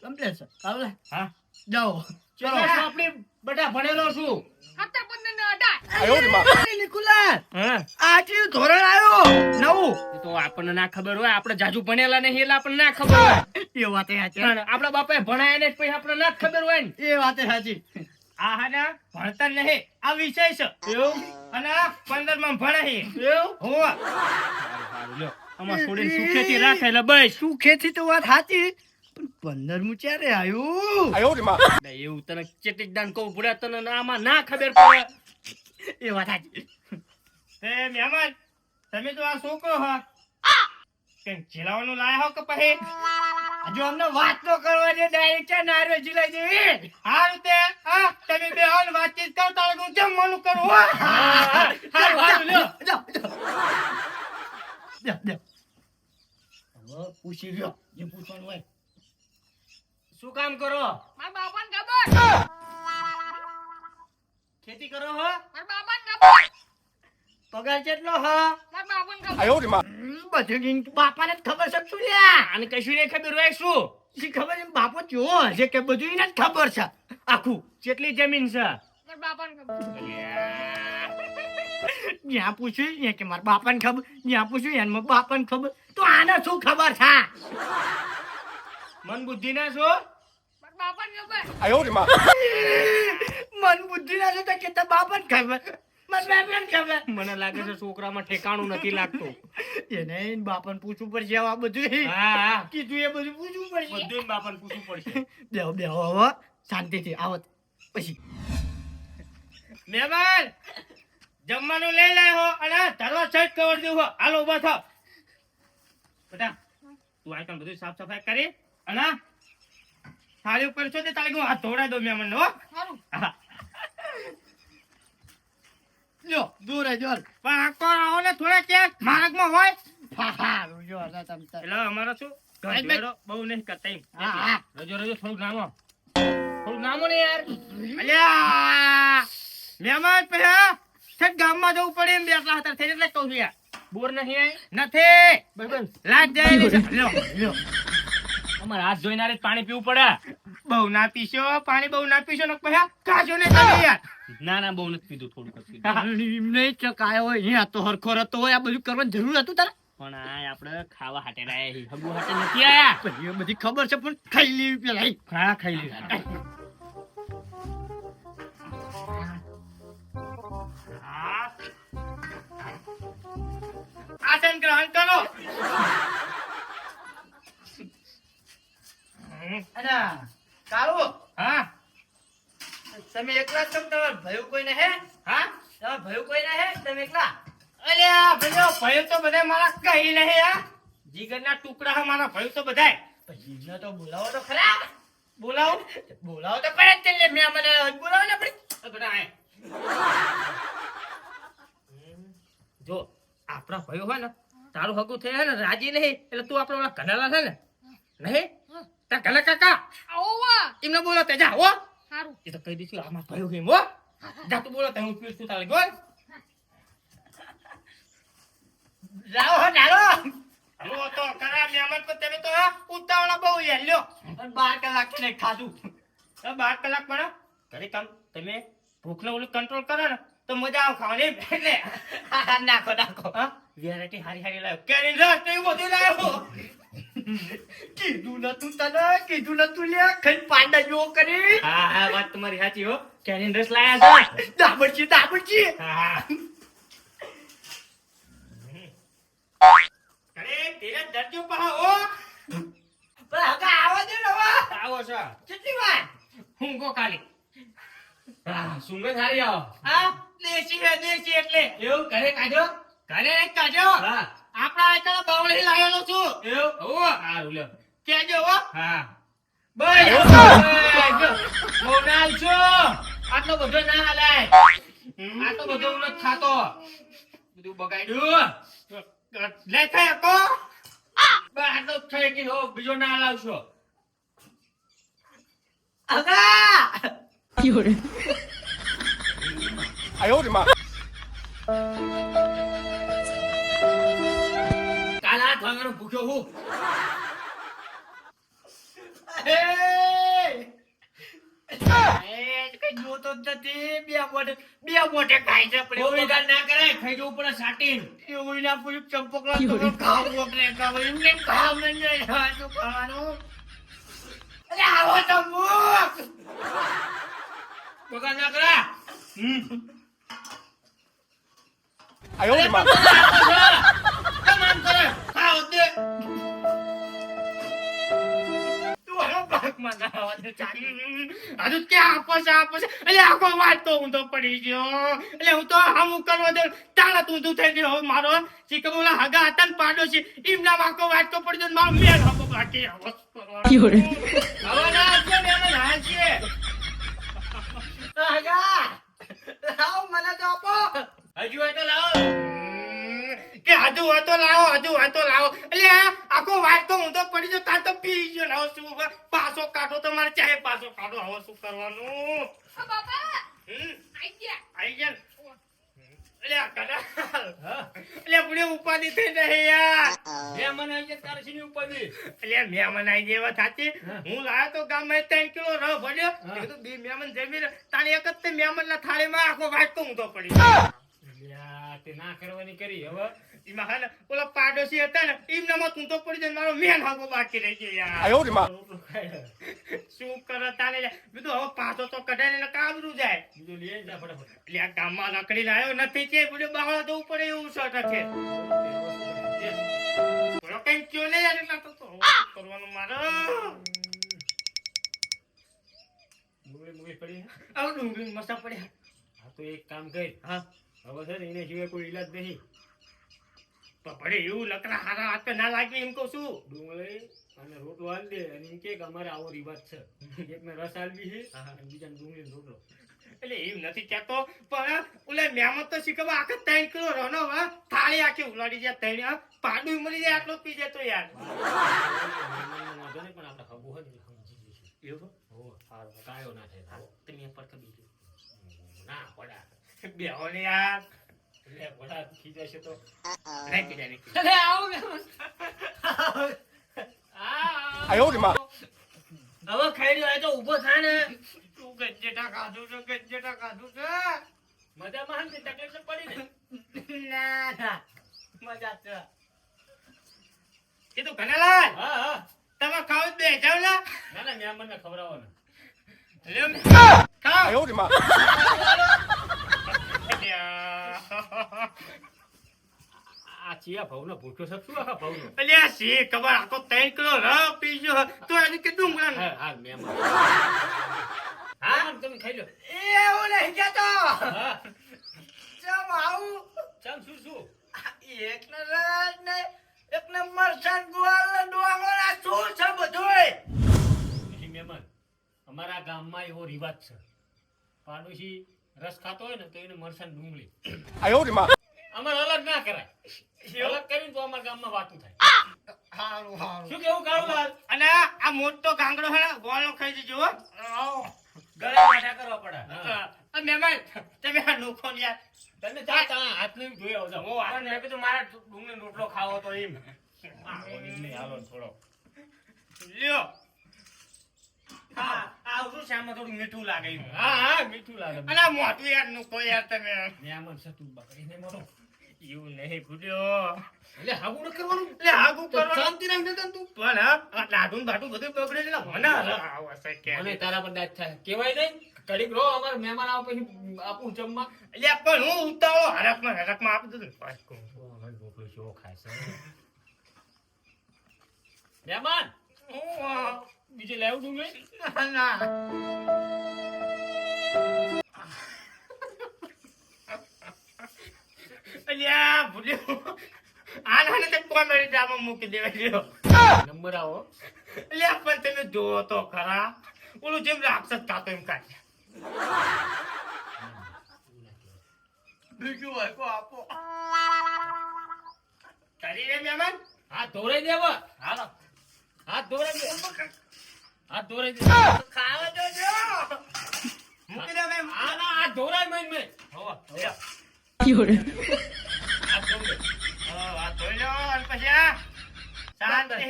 Complete છે આવલે હા જાઓ ચલો આપણી બધા ભણેલો છું. નિકુલા હા આજે ધોરણ આવ્યો નવું એ તો આપણને ના ખબર હોય, આપણે જાજુ ભણેલા નહીં એટલે આપણને ના ખબર હોય. એ વાતે સાચી પણ આપણા બાપાએ ભણાયા ને પછી આપણને ના જ ખબર હોય ને. એ વાતે સાચી આ હાના ભણતર નહીં, આ વિષય છે. એવું અને આ 15 માં ભણાય એવું હોવા. સારું લ્યો અમાર છોડીને સુખેથી રાખે એટલે બસ. શું ખેતી તો વાત સાચી પણ 15મું ક્યારે આવ્યું એટલે એવું તને ચેટિક દાન કહું ભૂડા તને આમાં ના ખબર પડે. એ વાત સાચી તે મહેમાન તમે તો આ છોકરો હો કઈ જીલાવાનું લાયા હો કે પછી હજુ અમને વાત તો કરવા દે ડાયરેક્ટ છે નારે જીલાઈ દેવી હારું તે હા તમે બે હાલ વાતચીત કરતા હોય હું જમવાનું કરું હો. હારું લ્યો. દે હવે પૂછી લ્યો જે પૂછવાનું હોય શું કામ કરો? મારા બાપાને ખબર. ખેતી કરો હો? મારા બાપાને ખબર. પગાર કેટલો હ મારા બાપાને ખબર. બધું બાપાને જ ખબર છે શું લ્યા આને કશું નહીં ખબર હોય શું? શી ખબર એમ બાપો જોવો હશે કે બધું એને જ ખબર છે આખું કેટલી જમીન છે? મારા બાપાને ખબર. જ્યાં પૂછ્યું ત્યાં કે મારા બાપાને ખબર જ્યાં પૂછ્યું એને મારા બાપાને ખબર તો આને શું ખબર છે મન બુદ્ધિ ના છો? મારા બાપાને ખબર. મન બુદ્ધિ ના છે તો કે તારા બાપાને ખબર મારા બાપાને ખબર મને લાગે છે છોકરામાં ઠેકાણું નથી લાગતું. એને એને બાપાને પૂછવું પડશે આ બધું હા હા કીધું એ બધું પૂછવું પડશે બધું બાપાને પૂછવું પડશે. બેહો બેહો હવે શાંતિથી આવત પછી મહેમાન જમવાનું લઈ લાયો અને ધરવા સેટ કવર દેવો. હાલો ઉભા થાવ. બેટા તું આ કામ બધું સાફ સફાઈ કરી અને થાળી ઉપર છો તે તાળી હું હાથ ધોવડાવી દઉં મહેમાન હો. સારું. હા. લ્યો દૂર જોર પણ આખો આવો ને થોડા ક્યાંક માર્ગમાં હોય હા જો તમ તાર એટલે અમારે શું ભાઈ, ગંધેડો બહુ નહીં કરતા એમ. હા, હા. રજો રજો થોડુંક નામો ને યાર. અલ્યા મહેમાન પહેલા છેક ગામમાં જવું પડે એમ બેઠા હતા થઈ એટલે કહું છું યાર. બોર નહીં આય? નથી બસ લાજ જાય ને. લ્યો લ્યો અમારે હાથ ધોઈને આરે જ પાણી પીવું પડે. બહુ ના પીશો પાણી બહુ ના પીશો ને પછી કાજો ને તમે યાર. ના ના બહુ નથી પીધું થોડુંક જ પીધું. નહીં ચકાયો હોય અહીંયા તો હરખો રતો હોય આ બધું કરવાની જરૂર હતું તારે પણ આ આપણે ખાવા હાટે લાયા છીએ. હગુ હાટે નથી આયા. પછી એ બધી ખબર છે પણ ખાઈ લેવી પેલા હા ખાઈ લીધા. આસન ગ્રહણ કરો. અને કાળુ હા તમે એકલા જ છો કે તમારા ભાઈ કોઈ ને હે હા તમારા ભાઈ કોઈ ને હે તમે એકલા અલ્યા ભાઈઓ ભાઈઓ તો બધા મારા કહી નહીં હા. જીગરના ટુકડા હે મારા ભાઈઓ તો બધાય. પછી એને તો બોલાવો તો ખરા બોલાવો બોલાવો તો પડે જ તે લે મેં મને બોલાવો ને આપણે તો બધા આય. જો આપણા ભાઈઓ હોય ને તારું હગું થઈ ને રાજી નહીં એટલે તું આપણા ઓલા કનાલા છે ને નહીં તાર કલા કાકા આવો વા. એમને બોલો તે જા હો. સારું. એ તો કહી દઈશું આમાં ભાઈઓ કેમ હો. જા તું બોલો તે હું પીરસું તારે ગોળ. જાઓ હો ચાલો લો તો કરા મહેમાન પર તમે તો ઉતાવળા બહુ યાર લ્યો. 12 કલાક ને ખાધું તો 12 કલાક પણ ઘરે કામ તમે ભૂખને ઓલું કંટ્રોલ કરો ને તો મજા આવે ખાવાની એટલે નાખો નાખો હા વેરાયટી હારી હારી લાવ્યો કેરી રસ ને એવું બધું લાવ્યો. કીધું નતું તને કીધું નતું લે ખાઈ પાંડા જો કરી હા હા વાત તમારી સાચી હો કેરી રસ લાયા છો. દાબડજી હા અરે ધીરે દરજો પહા હો. પણ હગા આવો દે ને હવે આવો છો કેટલી વાર હું કો કાલી હા સુંગર હારી આવો. હા દેશી હે દેશી એટલે એવું ઘરે કાઢો ઘરે કાઢો હા આપણા એકલા બાવળી લાવેલો છું એવું હો હારું લ્યો કેજો હો હા બસ મોનાલ છો આટલો બધો ના હલાય આટલો બધો હું નથી ખાતો બધું બગાડ્યું લે ખાય કો આટલો થઈ ગયો બીજો ના હલાવશો. હગા કાલ હાથ વાગવાનો ભૂખ્યો હું એ તો જ નથી. બે મોઢે ખાય છે પણ એવું ના કરાય ખાઈ જવું પડે સાટીન એવું ના પૂછ્યું ચંપકલા તો ખાવ વગરે ખાવ એમને ખાવ નહીં શું ખાવાનું અરે આવો ચંપક બગાડ ના કરા કેમ આમ કરે ખાવ દે તું હવે પાકમાં ના આવવા દે ચાલી હજુ ક્યાં આપો છે એટલે આખો વાત તો ઊંધો પડી ગયો એટલે હું તો હમું કરવા દે તાળા ઊંધું થઈ ગયો મારો ચીકમોલા હગા હતા ને પાડોશી એમના આખો વાત તો પડી ગયો મારો મેલ હગો બાકી હવે ના છે મેમન હાલશે હગા લાવ મને તો આપો હજુ હોય તો લાવો કે હજુ હોય તો લાવો એટલે આખો વાત તો ઊંધો પડી ગયો તાર તો પી ગયો લાવો શું પાછો કાઢો તો મારે ચાહે પાછો કાઢો હવે શું કરવાનું આ બાપા આઈ આઈ ગયા ગયા એટલે આ કડા એટલે પૂરી ઉપાધિ થઈ રહી યાર મને આજે તારે શીની ઉપાધિ એટલે મહેમાન આવી જેવા થાતી હું લાયો તો ગામમાં 3 કિલો રવ ભર્યો કીધું બે મહેમાન જમી તારે એક જ તે મહેમાન ના થાળીમાં આખો વાત તો ઊંધો પડી ગયો તે ના કરવાની કરી હવે એમાં હાલ ઓલા પાડોશી હતા ને એમનામાં તું તો પડી જાય મારો મેન હાગો બાકી રહી ગયો યાર શું કરે તારે બીજું હવે પાછો તો કઢાઈને ને કાબરું જાય બીજું લઈ જા ફટાફટ એટલે આ ગામમાં રખડીને આવ્યો નથી છે બધું બાવળા જવું પડે એવું છે ટકે બોલો કઈ કયો નહીં યાર એટલા તો શું કરવાનું મારે મુગલી પડી આવું ડુંગળી મસા પડ્યા હા તો એક કામ કર હા હવે છે ને એને સિવાય કોઈ ઈલાજ નહીં તો પડે એવું લકડા હારા હાથ ના લાગે એમ કહું છું ડુંગળી અને રોટલો આલી દે અને એમ કે અમારે આવો રિવાજ છે એકને રસ આલવી છે અને બીજાને ડુંગળીનો રોટલો એટલે એમ નથી કહેતો પણ ઓલે મહેમાન તો શીખવા આખા 3 કિલો રનો થાળી આખી ઉલાડી જાય 3 પાડું મરી જાય આટલો પી જાય તો યાર વાંધો નહીં પણ આપણે હબુ હોય ને સમજી જઈશું એવું હો સારું કાયો ના થાય તમે પર કબી ના પડા બેહો ને યાર એટલે પડા ખીજાશે તો નહીં પીડા નહીં અરે આવો હવે ખાઈ રહ્યો તો ઊભો થાય ને તું ગજેટા ખાધું છે મજામાં હે ને તકલીફ તો પડી ને ના મજા છે કીધું કનાલાલ હા હા તમે ખાવ બે જાવ ને ના ના મહેમાનને ખવડાવવાના લ્યો ખાવ આ ચિયા ભાવનો ભૂખ્યો છે શું આખા ભાવનો અલ્યા સી ખબર આખો 3 કિલો રવ પીજો તો એને કે ડુંગળા હા હા મહેમાન હા તમે ખાઈ લો એવું નહીં કેતો હા ચમ આવું ચાલ શું એક ને રાજ ને એક ને મરચાં ગુવાલ ને ડોંગરા શું છે બધુંય નહીં મહેમાન અમારા ગામમાં એવો રિવાજ છે પાડોશી રસ ખાતો હોય ને તો એને મરચાં ડુંગળી અમારે અલગ ના કરાય અલગ કરીને તો અમારા ગામમાં વાતું થાય હારું શું કેવું કાળુલાલ અને આ મોટો ગાંગડો હે ગોળો ખાઈ જજો હો ગળે માઠા કરવા પડે આ મહેમાન તમે આ નોખો ને યાર તમે ચા હાથ નહીં ધોઈ આવજો હું આ ને કીધું મારા ડુંગળી રોટલો ખાવો તો એમ હાલો થોડો લ્યો હા આ શું શામાં થોડું મીઠું લાગે એમ. હા હા મીઠું લાગે અને આ મોઢું યાર નોખો યાર તમે મહેમાન સતું બકરીને મોટો એવું નહીં ભૂલ્યો એટલે હાગું ન કરવાનું એટલે આગું કરવાનું શાંતિ રાખને તને તું પણ હા આ લાડું ને બાટું બધું બગડે એટલે મને આવો છે કે મને તારા પર દાજ થાય કેવાય નહીં કડીક રહો અમારે મહેમાન આવો પછી આપું જમવા એટલે પણ હું ઉતાવળો હરકમાં આપી દઉં ને પાછું રોટલો કેવો ખાય છે મહેમાન બીજે લાવું ડુંગળી ના અલ્યા ભૂલ્યો આ નાને તે કોમેડી ડ્રામા મૂકી દેવા લ્યો નંબર આવો અલ્યા પણ તમે જોવો તો ખરા ઓલું જેમ રાક્ષસ ખાતો એમ કાઢ બીજું હોય કો આપો કરી રે મહેમાન હાથ ધોરાઈ દેવા હાલો હાથ ધોરાઈ દે હાથ ધોરાઈ દે ખાવા દેજો મૂકી દે મેમ આ ના હાથ ધોરાઈ મેં હોવા લ્યો હાથ ધોરાઈ આ ધોઈ લો અને પછી આ શાંતિ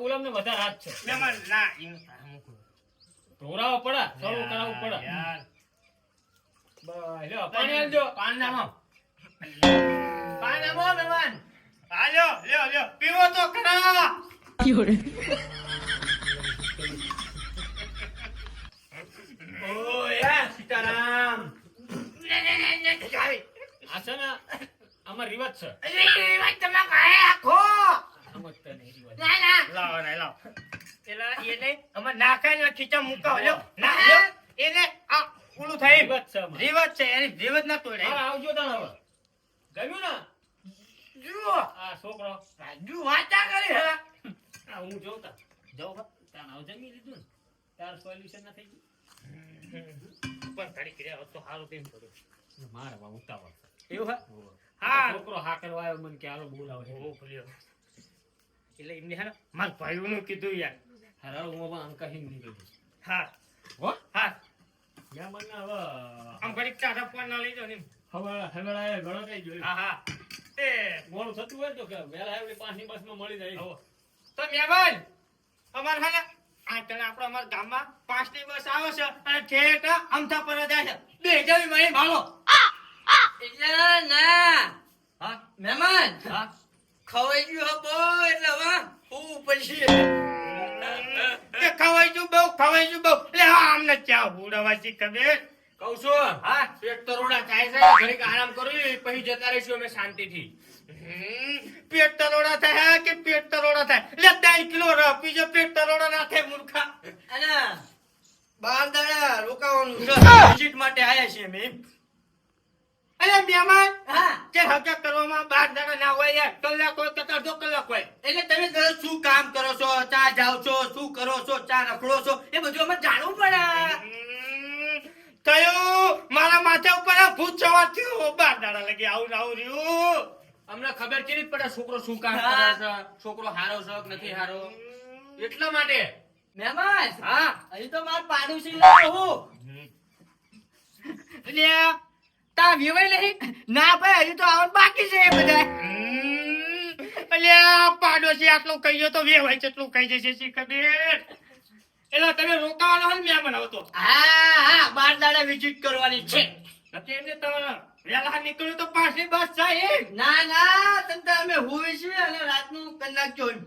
ઉલમને વધારે હાથ છે મહેમાન ના એમ મૂકું ધોરાવો પડે સળું કરાવવું પડે યાર બસ, લ્યો, પાણી આલજો. પાણી નાખો. પાણી આપો, મહેમાન. હા, લ્યો. પીવો તો ખરા. ઓય, સીતારામ. આ છે ને, આમાં રિવાજ છે. તમે કાંઈ આખો. સમજતા નહીં રિવાજ. લાવો. એલા એને અમાર નાખાઈને ખીચા મૂકા લ્યો. ના લ્યો. એને આ ઓલું થાય. રિવાજ છે આમાં. રીવત છે એની રીવત ના તોડે. હા, આવજો તાણ હવે. ગમ્યું ને? જુઓ. આ છોકરો. રાજુ વાંચા કરી હે. આ હું જોતા. જાઓ બા. તાણ હવે જમી લીધું ને? તાર સોલ્યુશન ના થઈ ગયું? પણ ઘડી કર્યા હોત તો સારું તેમ થોડું. મારે બા ઉતાવળ છે. એવું હે? હા. હા. છોકરો હા કરવા આવ્યો મને કે હાલો બોલાવો. ઓ ભલ્યો. એટલે એમને હે ને મારા ભાઈઓનું કીધું યાર. હારો હું હવે અંકા હિન્દી કીધું. હા. હો? હા. મેં મને હવે આમ ઘડીક ચાટા પણ ના લઈ જાઓ ને એમ. હવે આ ઘણો કઈ જોયું. હા. તે મોડું થતું હોય તો કે વહેલા આવડી 5ની બસમાં મળી જાય. આવો. તો મેવાન અમાર હે ને આ તને આપણો અમાર ગામમાં 5ની બસ આવે છે અને ઠેઠ અમથા પર જાય છે. બે જવી મળી ભાલો. એટલે ના હા. મહેમાન હા. ખવાઈ ગયું હો બહુ એટલે હવે હું પછી તે ખવાઈ બહુ એટલે આમને ચા હુડવા શી ખબર. કહું છું હા. પેટ તરોડા થાય છે ઘડીક આરામ કરું પછી જતા રહીશું અમે શાંતિથી. પેટ તરોડા થાય કે પેટ તરોડા થાય એટલે 3 કિલો રહ બીજો પેટ તરોડા ના થાય મૂર્ખા. અને 12 દાડા રોકાવાનું છે વિઝિટ માટે આયા છીએ અમે અરે મહેમાન હા કે હકા કરવામાં 12 દાડા ના હોય યાર. કલાક હોય કે અડધો કલાક હોય. એટલે તમે દરરોજ શું કામ કરો છો ચા જાવ છો શું કરો છો ચા રખડો છો એ બધું અમે જાણવું પડે થયું મારા માથા ઉપર આ ભૂત સવાર થયું. 12 દાડા લગી આવું રહ્યું. અમને ખબર કેવી પડે છોકરો શું કામ હા. કરે છે, છોકરો હારો છે કે નથી હારો, એટલા માટે. મહેમાન હા અહીં તો માર પાડોશી લાવ્યો હું એટલે તા વેવાય નહીં ના ભાઈ હજી તો આવવાનું બાકી છે એ બધા. એટલે પાડોશી આટલું કહીએ તો વેવાય કેટલું કહી જશે શી ખબર. એટલે તમે રોકાવાનો હોય ને મહેમાન આવતો હા 12 દાડા વિઝિટ કરવાની છે નથી એમને તમારે વહેલા નીકળ્યું તો 5ની બસ જાય એમ. ના તંતા અમે હોઈએ છીએ અને રાતનું કલાક જોઈ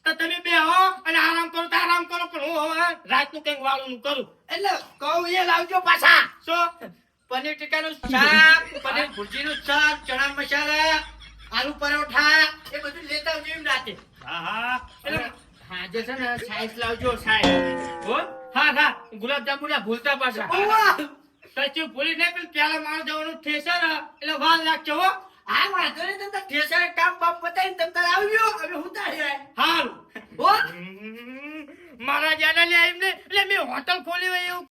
તો તમે બે હો અને આરામ કરો તો આરામ કરો પણ હું હવે રાતનું કંઈક વાળું કરું. એટલે કહું એ લાવજો પાછા શું પનીર ટીકાનું શાક પનીર ભુરજીનું શાક ચણા મસાલા આલુ પરોઠા એ બધું લેતા આવજો એમ રાતે હા એટલે હાજે છે ને સાઈઝ લાવજો સાઈઝ. હો હા ગુલાબજાંબુ ના ભૂલતા પાછા. ઓવા! સાચું ભૂલી નહીં પણ પેલા મારે જવાનું ઠેસર એટલે વાર લાગશે હો. હા વાંધો નહીં તમે ઠેસર કામ બાપ બતાવીને તમે તાર આવજો અમે ઉતારી હારું હો મારા જાના લે એમને એટલે મેં હોટલ ખોલી હોય એવું